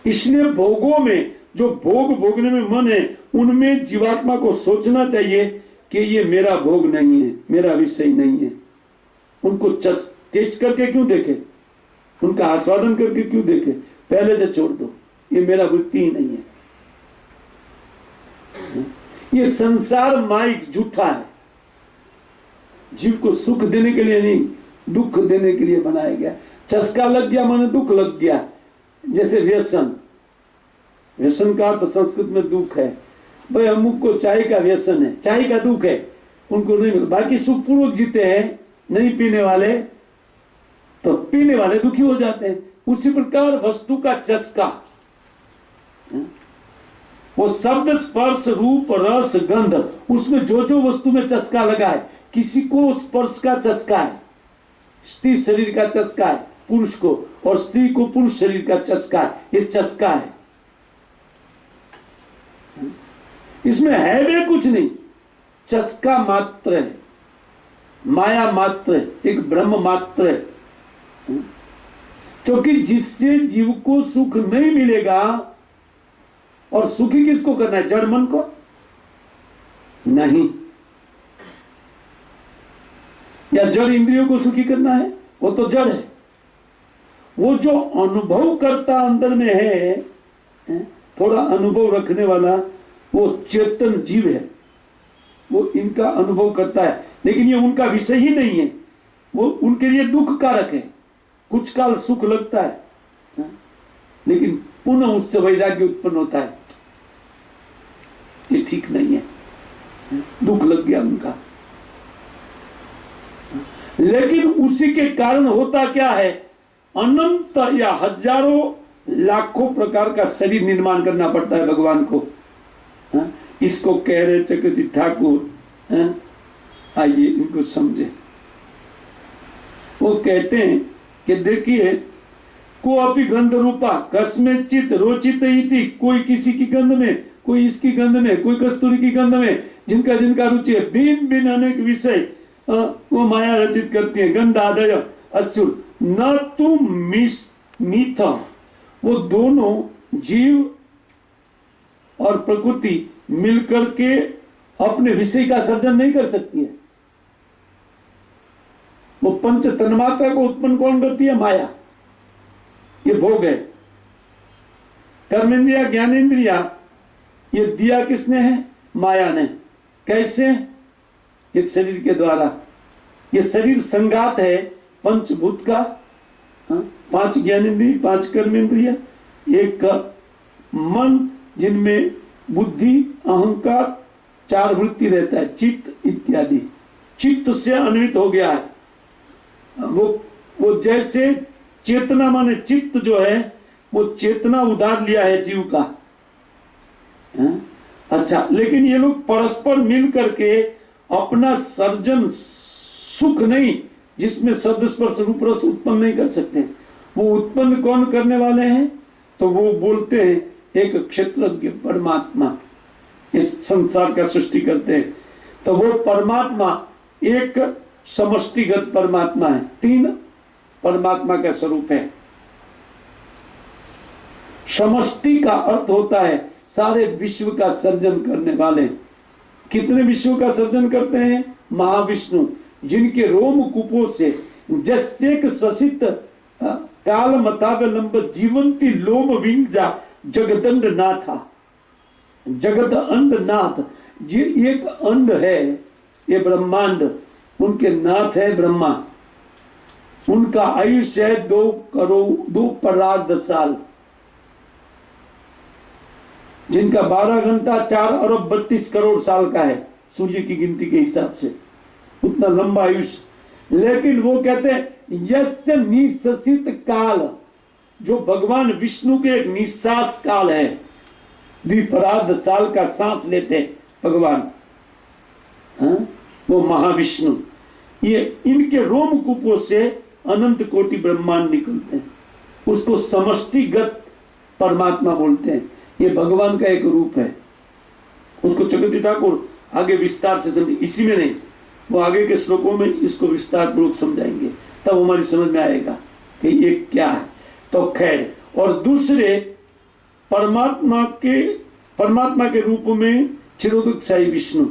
इसलिए भोगों में, जो भोग भोगने में मन है, उनमें जीवात्मा को सोचना चाहिए कि ये मेरा भोग नहीं है, मेरा विषय नहीं है। उनको टेस्ट करके क्यों देखे, उनका आस्वादन करके क्यों देखे, पहले से छोड़ दो, ये मेरा वृत्ति ही नहीं है। ये संसार माइक झूठा है, जीव को सुख देने के लिए नहीं, दुख देने के लिए बनाया गया। चस्का लग गया माने दुख लग गया। जैसे व्यसन, व्यसन का तो संस्कृत में दुख है। भाई अमुक को चाय का व्यसन है, चाय का दुख है, उनको नहीं मिलता। बाकी सुखपूर्वक जीते हैं, नहीं पीने वाले, तो पीने वाले दुखी हो जाते हैं। उसी प्रकार वस्तु का चस्का, वो शब्द स्पर्श रूप रस गंध, उसमें जो जो वस्तु में चस्का लगा है, किसी को स्पर्श का चस्का है, स्त्री शरीर का चस्का है पुरुष को, और स्त्री को पुरुष शरीर का चस्का है। ये चस्का है, इसमें है भी कुछ नहीं, चस्का मात्र है, माया मात्र है, एक ब्रह्म मात्र है। क्योंकि जिससे जीव को सुख नहीं मिलेगा, और सुखी किसको करना है, जड़ मन को नहीं, या जड़ इंद्रियों को सुखी करना है, वो तो जड़ है। वो जो अनुभव करता अंदर में है, थोड़ा अनुभव रखने वाला, वो चेतन जीव है, वो इनका अनुभव करता है, लेकिन ये उनका विषय ही नहीं है। वो उनके लिए दुख कारक है, कुछ काल सुख लगता है, लेकिन पुनः उससे वैराग्य उत्पन्न होता है, ये ठीक नहीं है, दुख लग गया उनका। लेकिन उसी के कारण होता क्या है, अनंत या हजारों लाखों प्रकार का शरीर निर्माण करना पड़ता है भगवान को। इसको कह रहे चक्रवर्ती ठाकुर, आइए इनको समझे। वो कहते हैं कि देखिए, को अपि गंध रूपा कस्में चित रोचित इति, कोई किसी की गंध में, कोई इसकी गंध में, कोई कस्तूरी की गंध में, जिनका जिनका रुचि है, भिन्न भिन्न अनेक विषय वो माया रचित करती है। गंध आदय असुर न तू मीथ, वो दोनों जीव और प्रकृति मिलकर के अपने विषय का सर्जन नहीं कर सकती है। वो पंच तन्मात्रा को उत्पन्न कौन करती है, माया। ये भोग है। कर्मेंद्रिया ज्ञानेन्द्रिया ये दिया किसने है, माया ने। कैसे, एक शरीर के द्वारा। ये शरीर संगात है पंचभूत का, 5 ज्ञानेन्द्रिय, 5 कर्मेंद्रिय, एक मन जिनमें बुद्धि अहंकार 4 वृत्ति रहता है, चित्त इत्यादि। चित्त से अन्वित हो गया है वो जैसे चेतना माने चित्त जो है, वो चेतना उधार लिया है जीव का। अच्छा, लेकिन ये लोग परस्पर मिल करके अपना सर्जन सुख नहीं, जिसमें शब्द स्पर्श रूप रस उत्पन्न नहीं कर सकते। वो उत्पन्न कौन करने वाले हैं, तो वो बोलते हैं एक क्षेत्रज्ञ परमात्मा इस संसार का सृष्टि करते हैं। तो वो परमात्मा एक समष्टिगत परमात्मा है, 3 परमात्मा का स्वरूप है। समष्टि का अर्थ होता है सारे विश्व का सर्जन करने वाले। कितने विश्व का सर्जन करते हैं, महाविष्णु, जिनके रोम कूपों से जस्येक स्वसित काल मतावलंब जीवंती लोम विंजा जगदंड नाथा। जगद अंड नाथ, ये एक अंड है, ये ब्रह्मांड, उनके नाथ है ब्रह्मा। उनका आयुष्य है 2 करोड़ 2 परार्ध साल, जिनका 12 घंटा 4 अरब 32 करोड़ साल का है सूर्य की गिनती के हिसाब से, उतना लंबा आयुष्य। लेकिन वो कहते हैं यस्य निश्चित काल, जो भगवान विष्णु के एक निश्वास काल है, द्विपरार्ध साल का सांस लेते भगवान, वो महाविष्णु। ये इनके रोम कूपों से अनंत कोटि ब्रह्मांड निकलते हैं, उसको समष्टिगत परमात्मा बोलते हैं। ये भगवान का एक रूप है। उसको चक्रवर्ती ठाकुर आगे विस्तार से समझे, इसी में नहीं, वो आगे के श्लोकों में इसको विस्तार पूर्वक समझाएंगे, तब हमारी समझ में आएगा कि ये क्या है। तो खैर, और दूसरे परमात्मा के रूप में क्षीरोदकशाही विष्णु,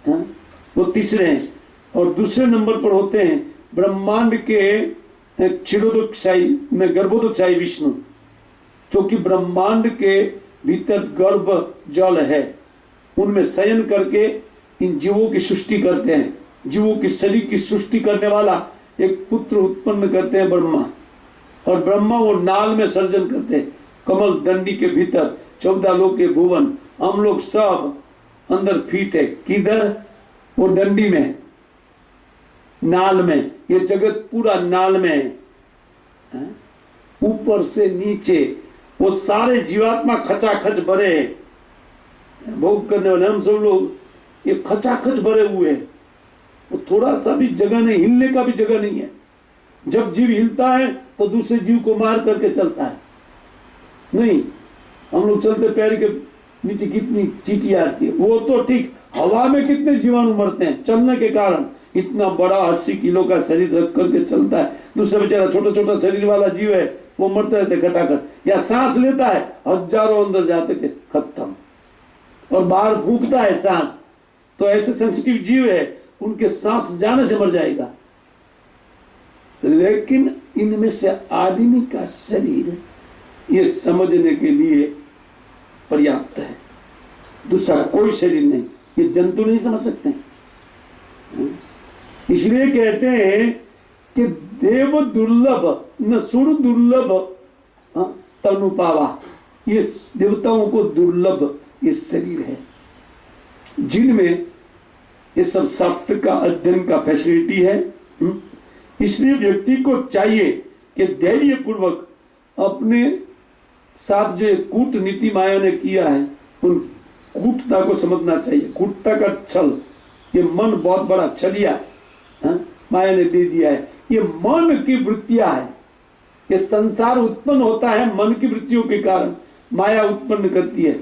हाँ? वो तीसरे हैं। और दूसरे नंबर पर होते हैं ब्रह्मांड के क्षीरोदकशाही में गर्भोदकशाही विष्णु, क्योंकि ब्रह्मांड के भीतर गर्भ जल है, उनमें शयन करके इन जीवों की सृष्टि करते हैं। जीवों की शरीर की सृष्टि करने वाला एक पुत्र उत्पन्न करते हैं ब्रह्मा, और ब्रह्मा वो नाल में सर्जन करते हैं। कमल दंडी के भीतर 14 लोक के भुवन, हम लोग सब अंदर फीट है। किधर? वो डंडी में, नाल में। ये जगत पूरा नाल में है। ऊपर से नीचे वो सारे जीवात्मा खचाखच भरे हैं। भोग करने वाले हम सब लोग ये खचाखच भरे हुए हैं। वो थोड़ा सा भी जगह नहीं, हिलने का भी जगह नहीं है। जब जीव हिलता है तो दूसरे जीव को मार करके चलता है। नहीं, हम लोग चलते पैर के नीचे कितनी चींटियां आती है, वो तो ठीक। हवा में कितने जीवाणु मरते हैं चलने के कारण। इतना बड़ा 80 किलो का शरीर रख करके चलता है, दूसरा बेचारा छोटा छोटा शरीर वाला जीव है, वो मरते रहते खटाखट। या सांस लेता है, हजारों अंदर जाते थे, खत्म। और बाहर फूंकता है सांस, तो ऐसे सेंसिटिव जीव है, उनके सांस जाने से मर जाएगा। लेकिन इनमें से आदमी का शरीर ये समझने के लिए पर्याप्त है, दूसरा कोई शरीर नहीं। ये जंतु नहीं समझ सकते। इसलिए कहते हैं कि देव दुर्लभ न सुर दुर्लभ तनु पावा। ये देवताओं को दुर्लभ ये शरीर है, जिनमें ये सब सॉफ्टवेयर का अध्ययन का फैसिलिटी है। इसलिए व्यक्ति को चाहिए कि धैर्य पूर्वक अपने साथ जो कूटनीति माया ने किया है, उन कूटता को समझना चाहिए। कूटता का छल, ये मन बहुत बड़ा छलिया माया ने दे दिया है। ये मन की वृत्तियां है। ये संसार उत्पन्न होता है मन की वृत्तियों के कारण, माया उत्पन्न करती है।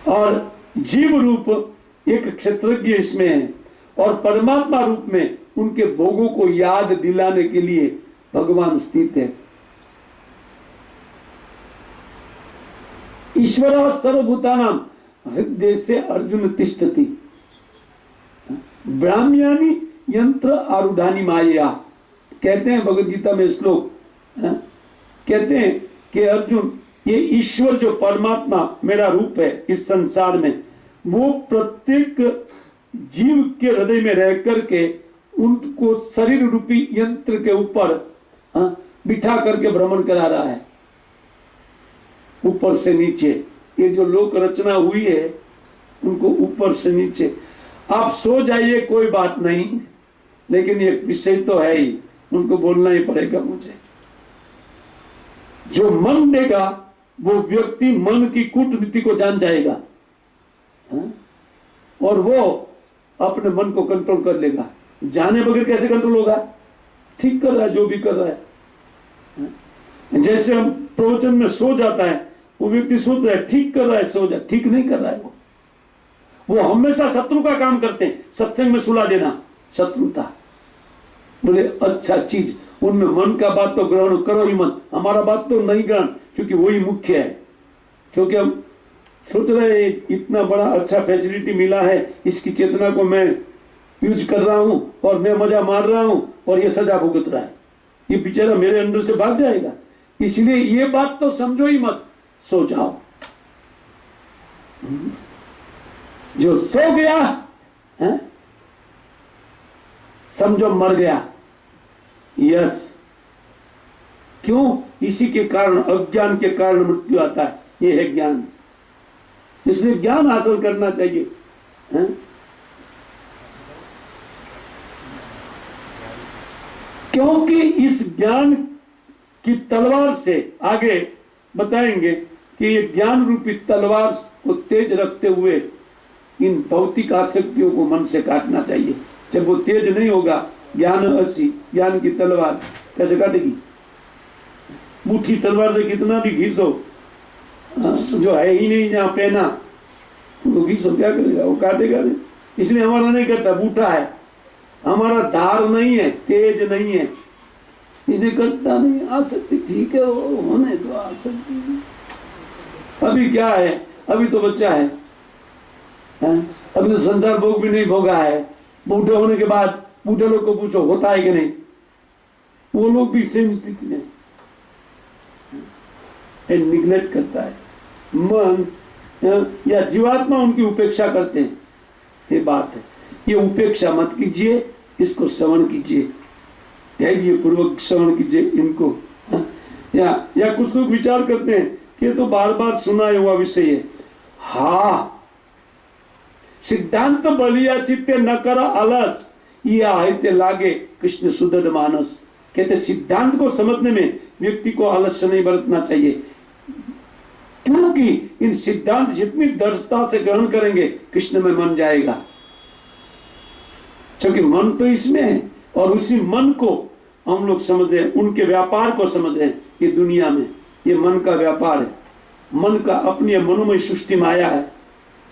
और जीव रूप एक क्षेत्रज्ञ इसमें है, और परमात्मा रूप में उनके भोगों को याद दिलाने के लिए भगवान स्थित है। ईश्वर सर्वभूतानां हृदय से अर्जुन तिष्ठति ब्राह्म्यानि यंत्र आरूढ़ानि माया। कहते हैं भगवद गीता में श्लोक, कहते हैं कि अर्जुन, ये ईश्वर जो परमात्मा मेरा रूप है इस संसार में, वो प्रत्येक जीव के हृदय में रह करके उनको शरीर रूपी यंत्र के ऊपर बिठा करके भ्रमण करा रहा है, ऊपर से नीचे। ये जो लोक रचना हुई है उनको ऊपर से नीचे। आप सो जाइए कोई बात नहीं, लेकिन ये विषय तो है ही, उनको बोलना ही पड़ेगा मुझे। जो मन देगा वो व्यक्ति मन की कूटनीति को जान जाएगा, और वो अपने मन को कंट्रोल कर लेगा। जाने बगैर कैसे कंट्रोल होगा? ठीक कर रहा है जो भी कर रहा है। जैसे हम प्रवचन में सो जाता है, वो व्यक्ति सोच रहा है ठीक कर रहा है, सो जा, ठीक नहीं कर रहा है। वो हमेशा शत्रु का काम करते हैं। सत्संग में सुला देना शत्रुता। बोले अच्छा चीज, उनमें मन का बात तो ग्रहण करो ही मत, हमारा बात तो नहीं ग्रहण, क्योंकि वही मुख्य है। क्योंकि हम सोच रहे हैं इतना बड़ा अच्छा फैसिलिटी मिला है, इसकी चेतना को मैं यूज कर रहा हूं और मैं मजा मार रहा हूं, और ये सजा भुगत रहा है। ये बेचारा मेरे अंदर से भाग जाएगा। इसलिए ये बात तो समझो ही मत, सो जाओ। जो सो गया है, समझो मर गया। यस, क्यों? इसी के कारण, अज्ञान के कारण मृत्यु आता है। ये है ज्ञान। इसलिए ज्ञान हासिल करना चाहिए। है? क्योंकि इस ज्ञान की तलवार से, आगे बताएंगे कि ये ज्ञान रूपी तलवार को तेज रखते हुए इन भौतिक आसक्तियों को मन से काटना चाहिए। जब वो तेज नहीं होगा, ज्ञान असी, ज्ञान की तलवार कैसे काटेगी? मुट्ठी तलवार से कितना भी घिसो, जो है ही नहीं जहाँ पहना, वो घिसो क्या करेगा? वो काटेगा नहीं। इसलिए हमारा नहीं करता, बूटा है हमारा, धार नहीं है, तेज नहीं है। इसलिए करता नहीं। आसक्ति ठीक है, वो होने तो आसक्ति। अभी क्या है, अभी तो बच्चा है, अभी तो संसार भोग भी नहीं भोगा है। बूढ़े होने के बाद बूढ़े लोग को पूछो होता है कि नहीं, वो लोग भी सेम स्थिति में निग्लेक्ट करता है। मन या जीवात्मा उनकी उपेक्षा करते हैं, ये बात है। ये उपेक्षा मत कीजिए, इसको श्रवण कीजिए, धैर्य पूर्वक श्रवण कीजिए इनको। या कुछ लोग विचार करते हैं कि तो बार बार सुना हुआ विषय है। हाँ, सिद्धांत बलिया चित्ते न कर आलस, ये आयते लागे कृष्ण सुदृढ़ मानस। कहते सिद्धांत को समझने में व्यक्ति को आलस्य नहीं बरतना चाहिए, क्योंकि इन सिद्धांत जितनी दृढ़ता से ग्रहण करेंगे कृष्ण में मन जाएगा, क्योंकि मन तो इसमें है। और उसी मन को हम लोग समझ रहे हैं, उनके व्यापार को समझ रहे हैं। ये दुनिया में ये मन का व्यापार है, मन का अपनी मनोमय सृष्टि माया है,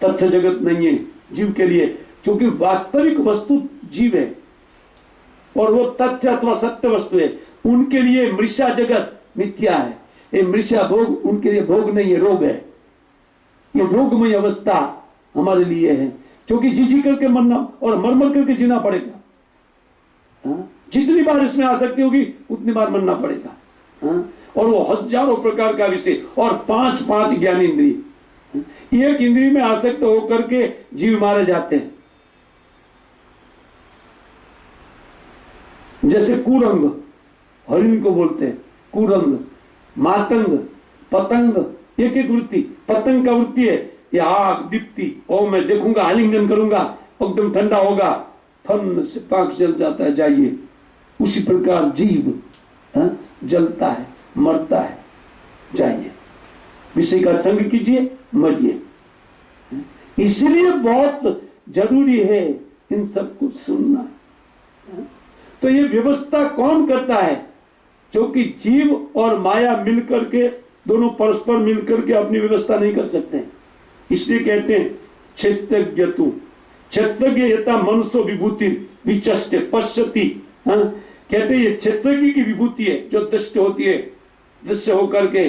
तथ्य जगत नहीं है जीव के लिए, क्योंकि वास्तविक वस्तु जीव है और वो तथ्य अथवा सत्य वस्तु है। उनके लिए मृषा जगत मिथ्या है, ये मृषा भोग उनके लिए भोग नहीं है, रोग है। ये रोगमय अवस्था हमारे लिए है, क्योंकि जी करके मरना और मर मर करके जीना पड़ेगा। जितनी बार इसमें आसक्ति होगी उतनी बार मरना पड़ेगा। और वो हजारों प्रकार का विषय और पांच पांच ज्ञान इंद्रिय, एक इंद्रिय में आसक्त होकर के जीव मारे जाते हैं। जैसे कुरंग, हरिण को बोलते हैं कुरंग, मातंग, पतंग, एक एक वृत्ति। पतंग का वृत्ति है ये आग दीप्ति, ओ मैं देखूंगा, आलिंगन करूंगा, एकदम ठंडा होगा, फन से पाक जल जाता है, जाइए। उसी प्रकार जीव जलता है, मरता है, जाइए, विषय का संग कीजिए, मरिए। इसलिए बहुत जरूरी है इन सबको सुनना। तो ये व्यवस्था कौन करता है? क्योंकि जीव और माया मिलकर के, दोनों परस्पर मिलकर के अपनी व्यवस्था नहीं कर सकते। इसलिए कहते हैं क्षेत्रज्ञ तू क्षेत्रज्ञ यथा मनुष्य विभूति विचष्टे पश्यति। कहते ये क्षेत्रज्ञ की विभूति है जो दृष्ट होती है, दृश्य होकर के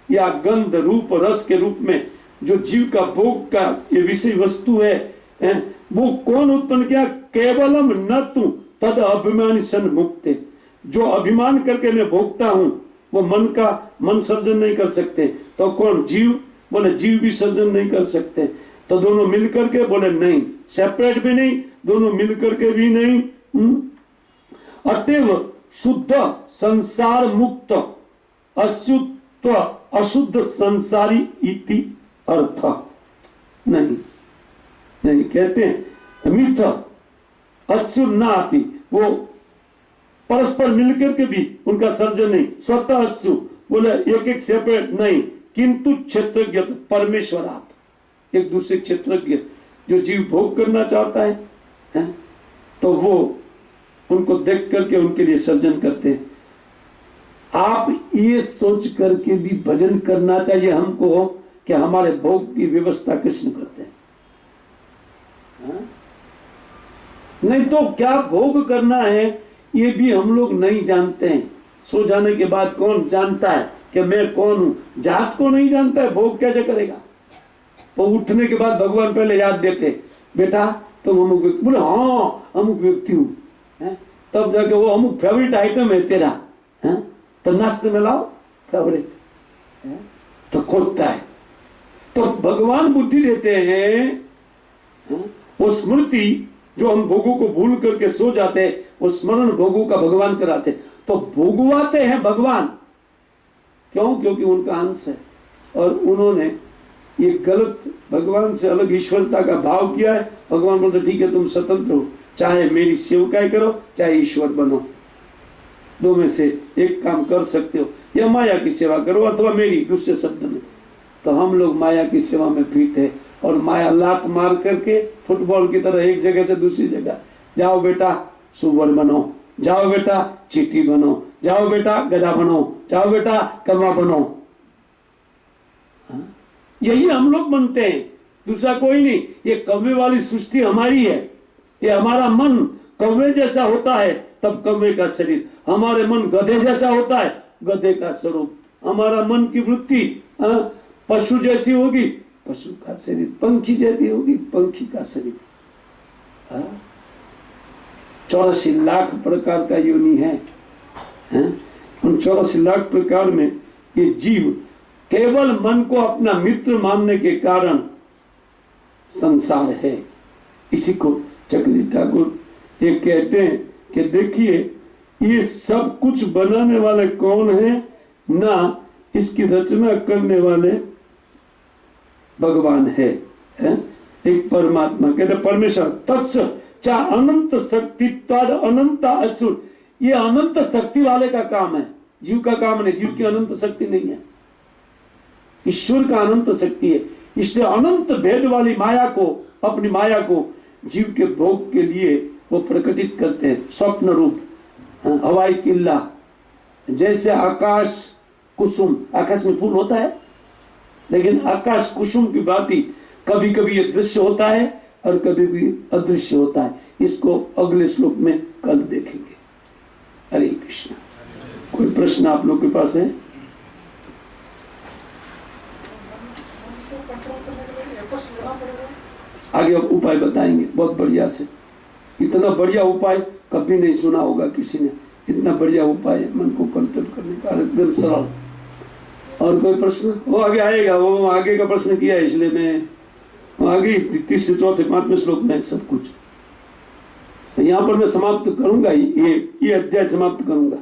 या गंध रूप रस के रूप में जो जीव का भोग का ये विषय वस्तु है, वो कौन उत्पन्न किया? केवलम न तू तद अभिमानी सन मुक्त। जो अभिमान करके मैं भोगता हूं वो मन सर्जन नहीं कर सकते। तो कौन? जीव। बोले जीव भी सर्जन नहीं कर सकते। तो दोनों मिलकर के? बोले नहीं, सेपरेट भी नहीं, दोनों मिलकर के भी नहीं। अतएव शुद्ध संसार मुक्त अशुद्ध अशुद्ध संसारी इति अर्थ नहीं कहते हैं। मिथ अशुद्ध ना आती, वो परस्पर मिलकर के भी उनका सर्जन नहीं, स्वतः अशु। बोले एक एक सेपरेट नहीं, किंतु क्षेत्रज्ञ परमेश्वरात, एक दूसरे क्षेत्रज्ञ जो जीव भोग करना चाहता है, तो वो उनको देख करके उनके लिए सर्जन करते हैं। आप ये सोच करके भी भजन करना चाहिए हमको कि हमारे भोग की व्यवस्था कृष्ण करते हैं। नहीं तो क्या भोग करना है ये भी हम लोग नहीं जानते हैं। सो जाने के बाद कौन जानता है कि मैं कौन हूं? जात को नहीं जानता है, भोग कैसे करेगा? वो उठने के बाद भगवान पहले याद देते, बेटा तुम अमुक व्यक्ति। बोले हाँ अमुक व्यक्ति हूं, तब जाके वो अमुक फेवरेट आइटम है तेरा, तो नाश्ते में लाओ फेवरेट, तो खोजता है। तो भगवान बुद्धि देते हैं, वो स्मृति जो हम भोगों को भूल करके सो जाते हैं, वो स्मरण भोगों का भगवान कराते। तो भोगवाते हैं भगवान, क्यों? क्योंकि उनका अंश है और उन्होंने ये गलत भगवान से अलग ईश्वरता का भाव किया है। भगवान बोलते ठीक है तुम स्वतंत्र हो, चाहे मेरी सेवकाई करो चाहे ईश्वर बनो, दो में से एक काम कर सकते हो, या माया की सेवा करो अथवा मेरी, दूसरे शब्द में। तो हम लोग माया की सेवा में फिट है और माया लात मार करके फुटबॉल की तरह एक जगह से दूसरी जगह, जाओ बेटा सुअर बनो, जाओ बेटा चींटी बनो, जाओ बेटा गधा बनो, जाओ बेटा कौवा बनो। यही हम लोग बनते हैं, दूसरा कोई नहीं। ये कौवे वाली सृष्टि हमारी है, ये हमारा मन कौवे जैसा होता है तब कौवे का शरीर। हमारे मन गधे जैसा होता है, गधे का स्वरूप। हमारा मन की वृत्ति पशु जैसी होगी, पशु का शरीर। पंखी जैसी होगी, पंखी का शरीर। 84 लाख प्रकार का योनि है। उन 84 लाख प्रकार में ये जीव केवल मन को अपना मित्र मानने के कारण संसार है। इसी को चक्रवर्ती ठाकुर ये कहते हैं कि देखिए ये सब कुछ बनाने वाले कौन है, ना इसकी रचना करने वाले भगवान है, एक परमात्मा। कहते परमेश्वर तस्य चा अनंत शक्ति तद अनंत असुर। ये अनंत शक्ति वाले का काम है, जीव का काम नहीं। जीव की अनंत शक्ति नहीं है, ईश्वर का अनंत शक्ति है। इसलिए अनंत भेद वाली माया को, अपनी माया को जीव के भोग के लिए वो प्रकटित करते हैं स्वप्न रूप। हवाई किल्ला जैसे आकाश कुसुम, आकाश में फूल होता है लेकिन आकाश कुसुम की बात ही कभी कभी ये दृश्य होता है और कभी भी अदृश्य होता है। इसको अगले श्लोक में कल देखेंगे। हरे कृष्ण। कोई प्रश्न आप लोग के पास है? आगे अब उपाय बताएंगे बहुत बढ़िया से। इतना बढ़िया उपाय कभी नहीं सुना होगा किसी ने। इतना बढ़िया उपाय है मन को कंट्रोल करने का, एकदम सरल। और कोई प्रश्न? वो आगे आएगा, वो आगे का प्रश्न किया है इसलिए मैं आगे 3 से 4 5वें श्लोक में सब कुछ। यहाँ पर मैं समाप्त करूंगा, ये अध्याय समाप्त करूंगा।